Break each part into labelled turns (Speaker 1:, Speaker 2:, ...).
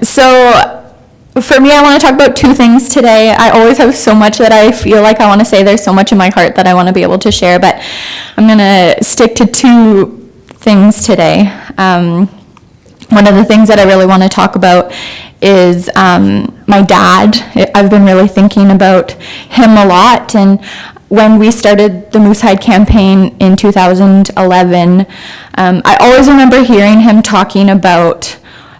Speaker 1: So for me, I want to talk about two things today. I always have so much that I feel like I want to say. There's so much in my heart that I want to be able to share, but I'm going to stick to two things today. One of the things that I really want to talk about is my dad. I've been really thinking about him a lot, and when we started the Moose Hide campaign in 2011, I always remember hearing him talking about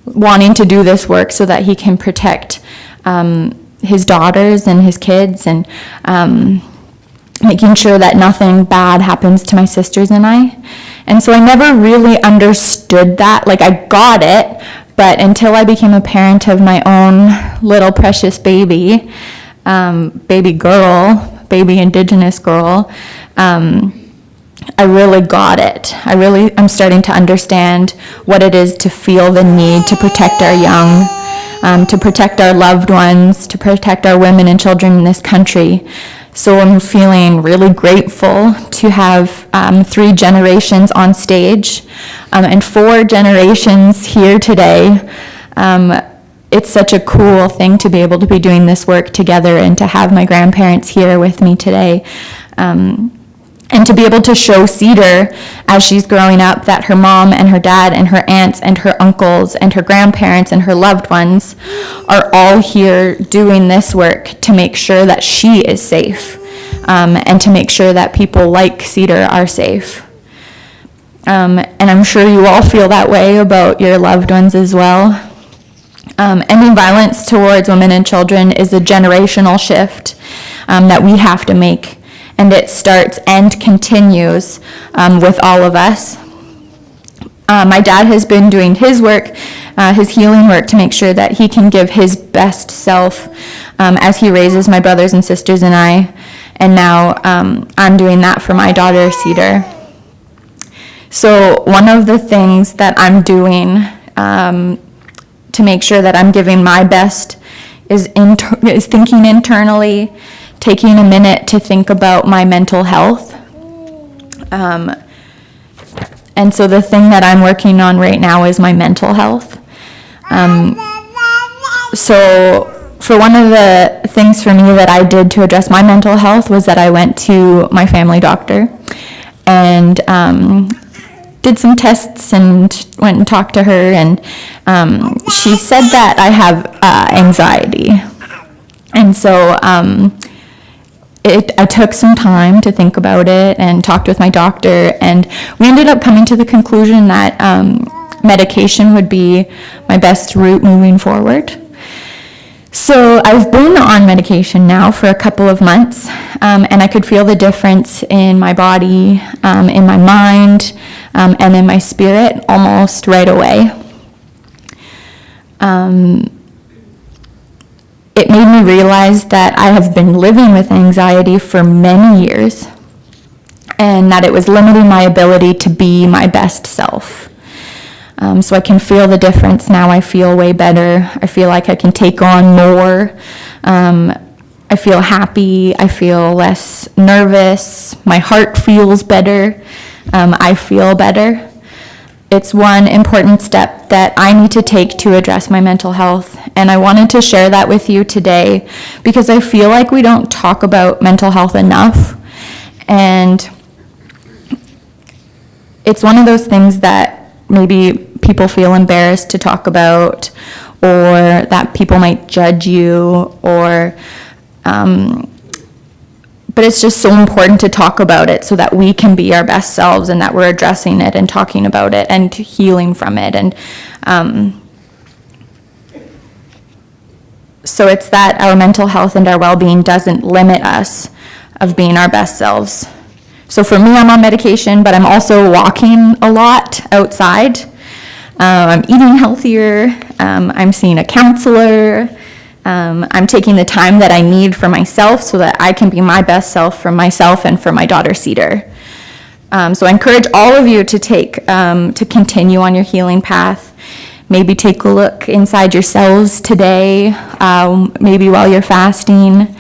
Speaker 1: wanting to do this work so that he can protect his daughters and his kids, and making sure that nothing bad happens to my sisters and I. And so I never really understood that. Like, I got it, but until I became a parent of my own little precious baby, baby Indigenous girl, I really got it. I'm starting to understand what it is to feel the need to protect our young, to protect our loved ones, to protect our women and children in this country. So I'm feeling really grateful to have 3 generations on stage, and 4 generations here today. It's such a cool thing to be able to be doing this work together, and to have my grandparents here with me today. And to be able to show Cedar, as she's growing up, that her mom and her dad and her aunts and her uncles and her grandparents and her loved ones are all here doing this work to make sure that she is safe, and to make sure that people like Cedar are safe. And I'm sure you all feel that way about your loved ones as well. Ending violence towards women and children is a generational shift that we have to make. And it starts and continues with all of us. My dad has been doing his work, his healing work, to make sure that he can give his best self as he raises my brothers and sisters and I. And now I'm doing that for my daughter, Cedar. So one of the things that I'm doing to make sure that I'm giving my best is thinking internally, taking a minute to think about my mental health. And so the thing that I'm working on right now is my mental health. So for one of the things for me that I did to address my mental health was that I went to my family doctor and did some tests and went and talked to her, and she said that I have anxiety. And so I took some time to think about it and talked with my doctor, and we ended up coming to the conclusion that medication would be my best route moving forward. So I've been on medication now for a couple of months, and I could feel the difference in my body, in my mind, and in my spirit almost right away. It made me realize that I have been living with anxiety for many years, and that it was limiting my ability to be my best self. So I can feel the difference now. I feel way better. I feel like I can take on more. I feel happy. I feel less nervous. My heart feels better. I feel better. It's one important step that I need to take to address my mental health, and I wanted to share that with you today because I feel like we don't talk about mental health enough, and it's one of those things that maybe people feel embarrassed to talk about, or that people might judge you, or but it's just so important to talk about it so that we can be our best selves, and that we're addressing it and talking about it and healing from it. And so it's that our mental health and our well-being doesn't limit us of being our best selves. So for me, I'm on medication, but I'm also walking a lot outside. I'm eating healthier. I'm seeing a counselor. I'm taking the time that I need for myself so that I can be my best self for myself and for my daughter, Cedar. So I encourage all of you to continue on your healing path. Maybe take a look inside yourselves today, maybe while you're fasting.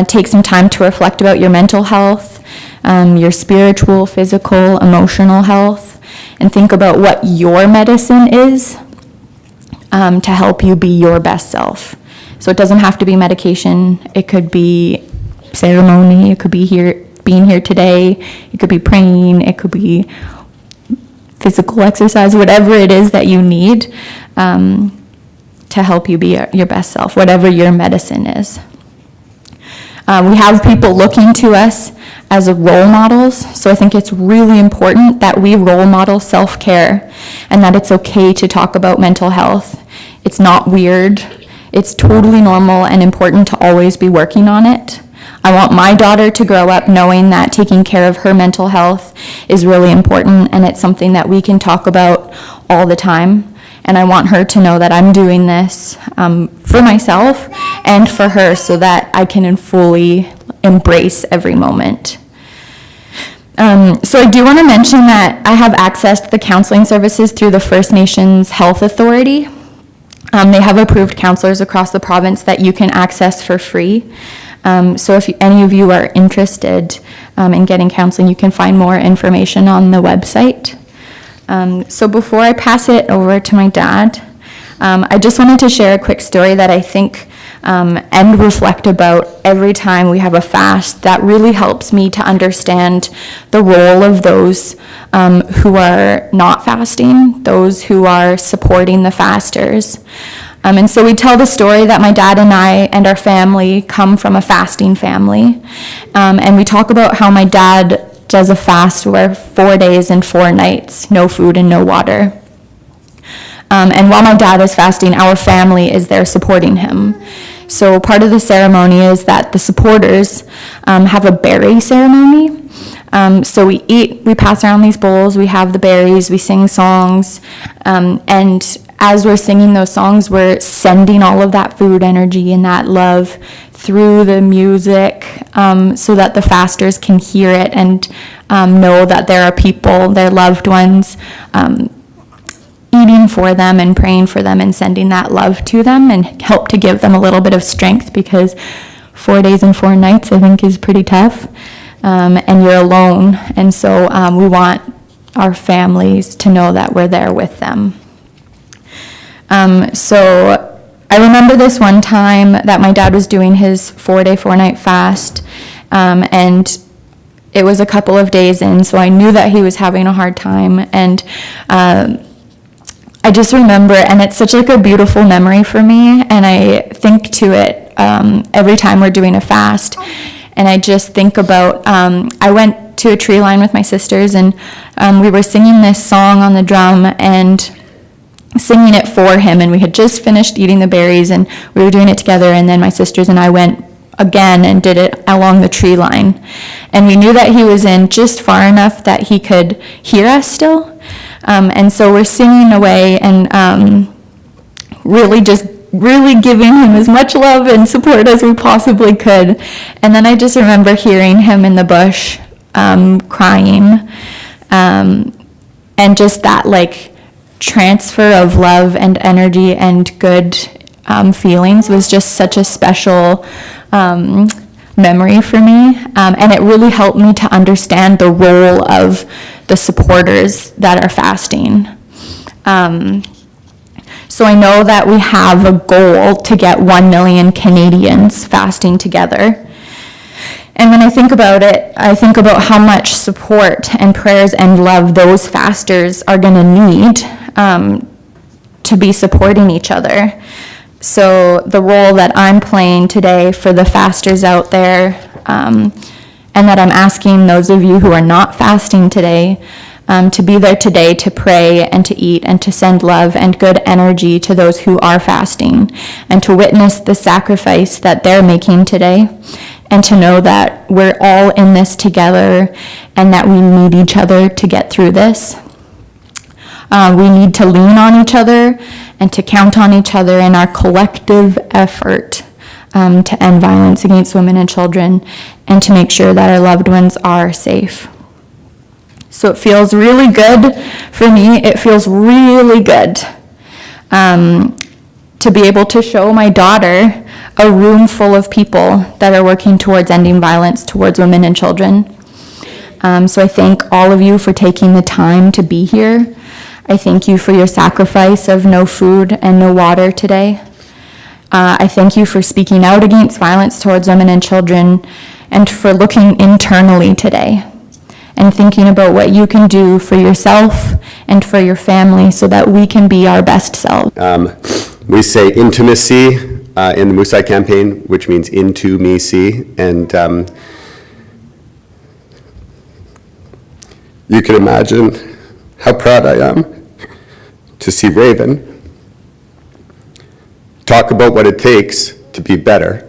Speaker 1: Take some time to reflect about your mental health, your spiritual, physical, emotional health, and think about what your medicine is. to help you be your best self. So it doesn't have to be medication. It could be ceremony. It could be being here today. It could be praying. It could be physical exercise, whatever it is that you need to help you be your best self, whatever your medicine is. We have people looking to us as role models, so I think it's really important that we role model self-care and that it's okay to talk about mental health. It's not weird. It's totally normal and important to always be working on it. I want my daughter to grow up knowing that taking care of her mental health is really important, and it's something that we can talk about all the time. And I want her to know that I'm doing this for myself and for her so that I can fully embrace every moment. So I do want to mention that I have accessed the counseling services through the First Nations Health Authority. They have approved counselors across the province that you can access for free. So if any of you are interested in getting counseling, you can find more information on the website. So before I pass it over to my dad, I just wanted to share a quick story that I think and reflect about every time we have a fast that really helps me to understand the role of those who are not fasting, those who are supporting the fasters. And so we tell the story that my dad and I and our family come from a fasting family. And we talk about how my dad does a fast where 4 days and 4 nights, no food and no water. And while my dad is fasting, our family is there supporting him. So part of the ceremony is that the supporters have a berry ceremony. So we pass around these bowls, we have the berries, we sing songs, and as we're singing those songs, we're sending all of that food energy and that love through the music so that the fasters can hear it and know that there are people, their loved ones, eating for them and praying for them and sending that love to them and help to give them a little bit of strength, because 4 days and 4 nights I think is pretty tough, and you're alone, and so we want our families to know that we're there with them. So I remember this one time that my dad was doing his 4-day, 4-night fast, and it was a couple of days in, so I knew that he was having a hard time, and I just remember, and it's such like a beautiful memory for me, and I think to it every time we're doing a fast, and I just think about, I went to a tree line with my sisters, and we were singing this song on the drum, and singing it for him, and we had just finished eating the berries, and we were doing it together, and then my sisters and I went again and did it along the tree line, and we knew that he was in just far enough that he could hear us still, and so we're singing away and really giving him as much love and support as we possibly could. And then I just remember hearing him in the bush crying, and just that like transfer of love and energy and good feelings was just such a special memory for me, and it really helped me to understand the role of the supporters that are fasting. So I know that we have a goal to get 1 million Canadians fasting together. And when I think about it, I think about how much support and prayers and love those fasters are going to need to be supporting each other. So the role that I'm playing today for the fasters out there, and that I'm asking those of you who are not fasting today to be there today to pray and to eat and to send love and good energy to those who are fasting, and to witness the sacrifice that they're making today, and to know that we're all in this together and that we need each other to get through this. We need to lean on each other and to count on each other in our collective effort to end violence against women and children, and to make sure that our loved ones are safe. So it feels really good for me. It feels really good to be able to show my daughter a room full of people that are working towards ending violence towards women and children. So I thank all of you for taking the time to be here. I thank you for your sacrifice of no food and no water today. I thank you for speaking out against violence towards women and children, and for looking internally today and thinking about what you can do for yourself and for your family so that we can be our best selves.
Speaker 2: We say intimacy in the Musai campaign, which means into me see, and you can imagine how proud I am to see Raven talk about what it takes to be better,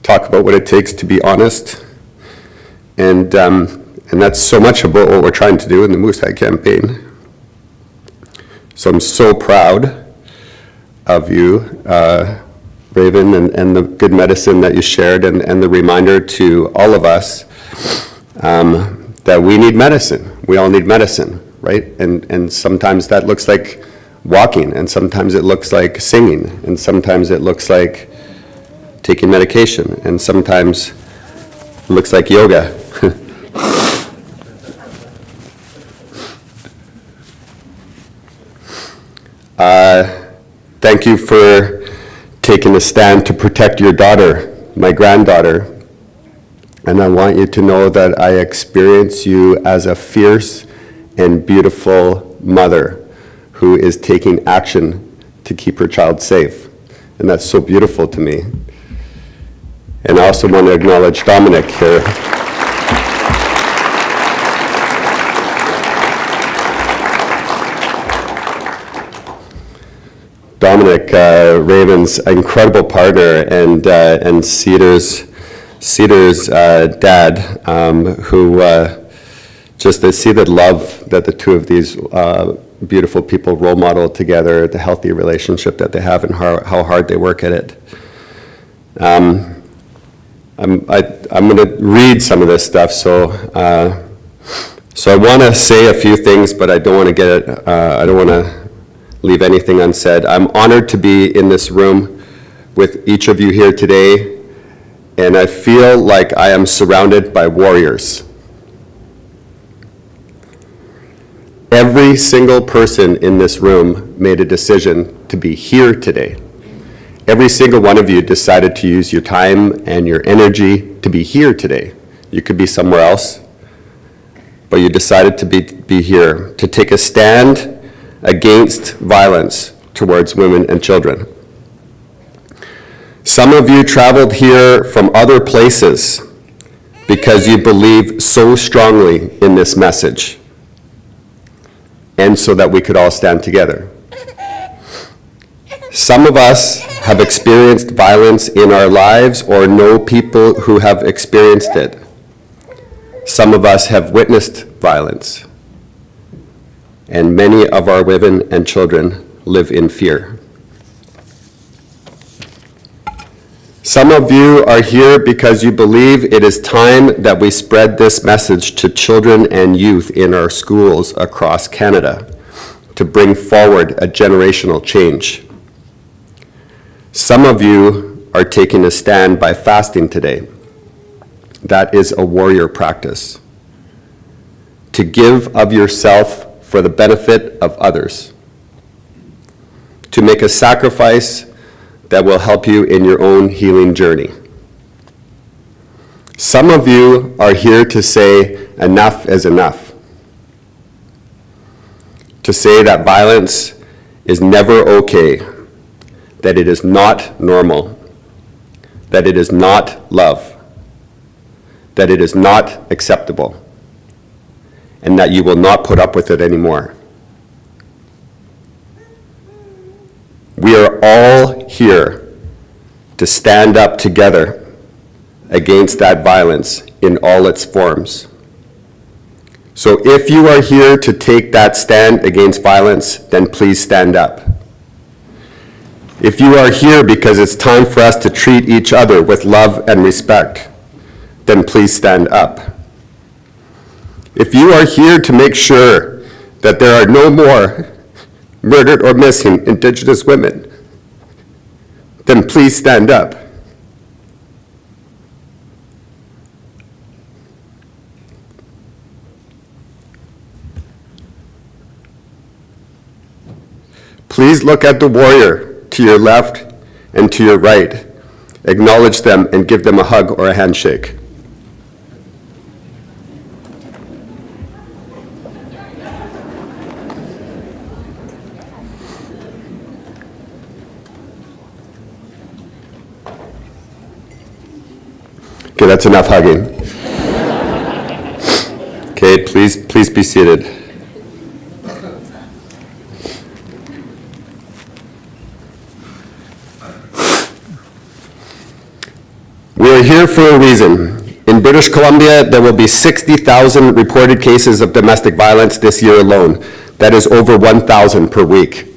Speaker 2: talk about what it takes to be honest, and that's so much about what we're trying to do in the Musai campaign. So I'm so proud of you, Raven, and the good medicine that you shared, and the reminder to all of us that we need medicine. We all need medicine, right? And sometimes that looks like walking, and sometimes it looks like singing, and sometimes it looks like taking medication, and sometimes it looks like yoga. Thank you for taking a stand to protect your daughter, my granddaughter. And I want you to know that I experience you as a fierce and beautiful mother who is taking action to keep her child safe. And that's so beautiful to me. And I also want to acknowledge Dominic here. Dominic, Raven's incredible partner, and Cedar's dad, who just to see the love that the two of these beautiful people role model together, the healthy relationship that they have, and how hard they work at it. I'm going to read some of this stuff, so I want to say a few things, but I don't want to leave anything unsaid. I'm honored to be in this room with each of you here today, and I feel like I am surrounded by warriors. Every single person in this room made a decision to be here today. Every single one of you decided to use your time and your energy to be here today. You could be somewhere else, but you decided to be here, to take a stand against violence towards women and children. Some of you traveled here from other places because you believe so strongly in this message, and so that we could all stand together. Some of us have experienced violence in our lives or know people who have experienced it. Some of us have witnessed violence. And many of our women and children live in fear. Some of you are here because you believe it is time that we spread this message to children and youth in our schools across Canada to bring forward a generational change. Some of you are taking a stand by fasting today. That is a warrior practice. To give of yourself for the benefit of others. To make a sacrifice that will help you in your own healing journey. Some of you are here to say enough is enough. To say that violence is never okay, that it is not normal, that it is not love, that it is not acceptable, and that you will not put up with it anymore. We are all here to stand up together against that violence in all its forms. So if you are here to take that stand against violence, then please stand up. If you are here because it's time for us to treat each other with love and respect, then please stand up. If you are here to make sure that there are no more murdered or missing Indigenous women, then please stand up. Please look at the warrior to your left and to your right. Acknowledge them and give them a hug or a handshake. Okay, that's enough hugging. Okay, please be seated. We are here for a reason. In British Columbia, there will be 60,000 reported cases of domestic violence this year alone. That is over 1,000 per week.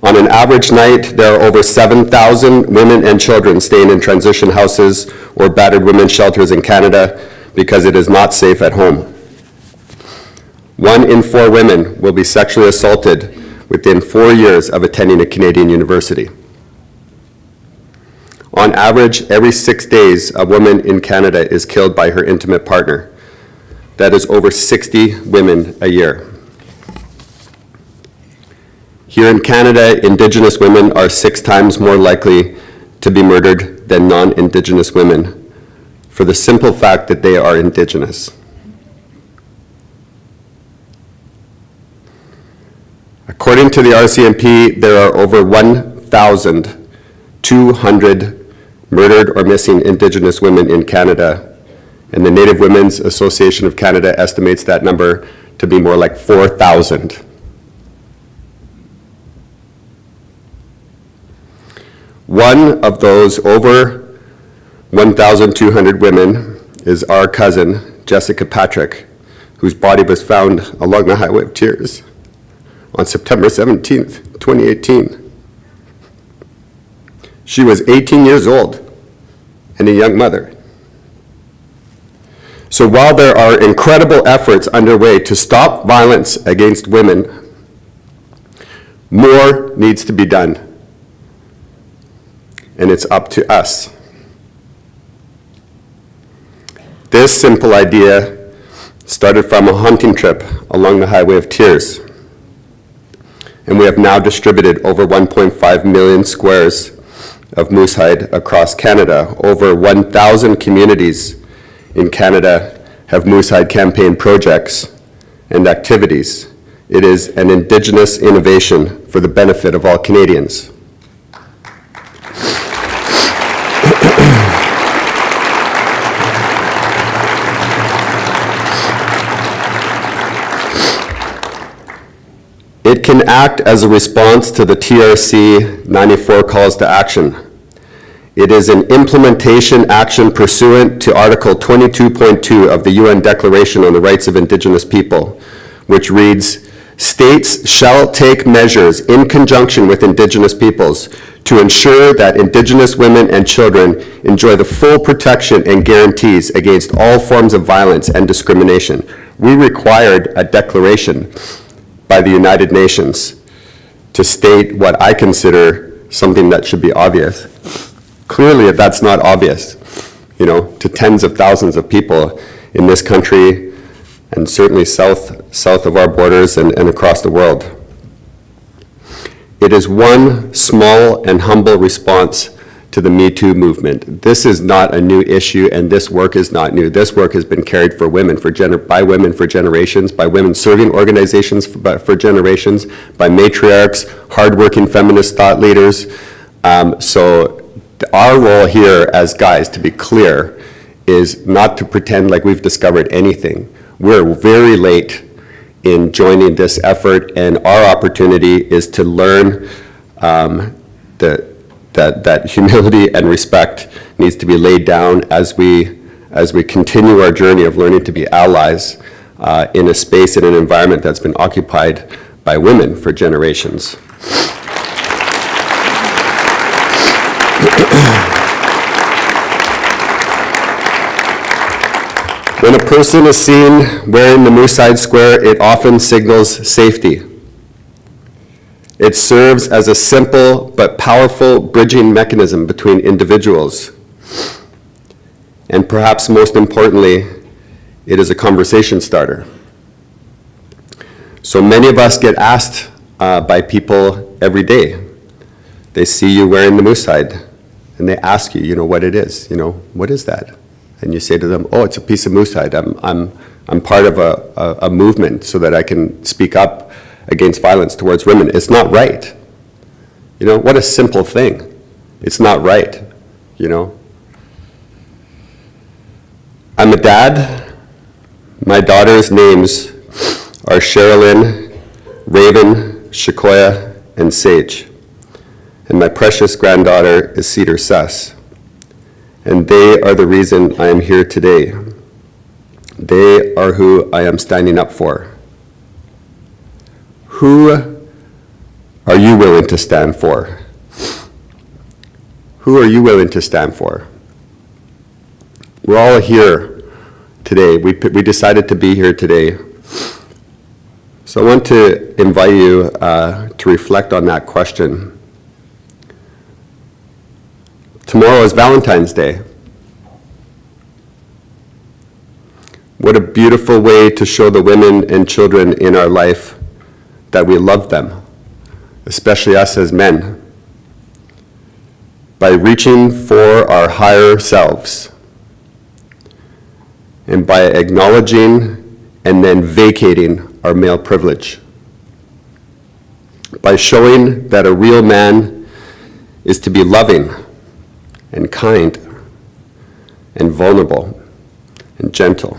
Speaker 2: On an average night, there are over 7,000 women and children staying in transition houses or battered women's shelters in Canada because it is not safe at home. 1 in 4 women will be sexually assaulted within 4 years of attending a Canadian university. On average, every 6 days, a woman in Canada is killed by her intimate partner. That is over 60 women a year. Here in Canada, Indigenous women are 6 times more likely to be murdered than non-Indigenous women for the simple fact that they are Indigenous. According to the RCMP, there are over 1,200 murdered or missing Indigenous women in Canada, and the Native Women's Association of Canada estimates that number to be more like 4,000. One of those over 1,200 women is our cousin, Jessica Patrick, whose body was found along the Highway of Tears on September 17th, 2018. She was 18 years old and a young mother. So while there are incredible efforts underway to stop violence against women, more needs to be done. And it's up to us. This simple idea started from a hunting trip along the Highway of Tears. And we have now distributed over 1.5 million squares of moose hide across Canada. Over 1,000 communities in Canada have moose hide campaign projects and activities. It is an Indigenous innovation for the benefit of all Canadians. It can act as a response to the TRC 94 calls to action. It is an implementation action pursuant to Article 22.2 of the UN Declaration on the Rights of Indigenous People, which reads, "States shall take measures in conjunction with Indigenous peoples to ensure that Indigenous women and children enjoy the full protection and guarantees against all forms of violence and discrimination." We required a declaration by the United Nations to state what I consider something that should be obvious. Clearly, that's not obvious, to tens of thousands of people in this country and certainly south of our borders and across the world. It is one small and humble response to the Me Too movement. This is not a new issue, and this work is not new. This work has been carried for women by women for generations, by women serving organizations for generations, by matriarchs, hardworking feminist thought leaders. So our role here as guys, to be clear, is not to pretend like we've discovered anything. We're very late in joining this effort, and our opportunity is to learn that humility and respect needs to be laid down as we continue our journey of learning to be allies in a space, in an environment that's been occupied by women for generations. When a person is seen wearing the moose hide square, it often signals safety. It serves as a simple but powerful bridging mechanism between individuals. And perhaps most importantly, it is a conversation starter. So many of us get asked by people every day. They see you wearing the moose hide, and they ask you, what it is. What is that? And you say to them, oh, it's a piece of moose hide. I'm part of a movement so that I can speak up against violence towards women. It's not right. What a simple thing. It's not right, I'm a dad. My daughters' names are Sherilyn, Raven, Shakoya, and Sage. And my precious granddaughter is Cedar Suss. And they are the reason I am here today. They are who I am standing up for. Who are you willing to stand for? Who are you willing to stand for? We're all here today. We decided to be here today. So I want to invite you to reflect on that question. Tomorrow is Valentine's Day. What a beautiful way to show the women and children in our life that we love them, especially us as men, by reaching for our higher selves and by acknowledging and then vacating our male privilege, by showing that a real man is to be loving and kind and vulnerable and gentle.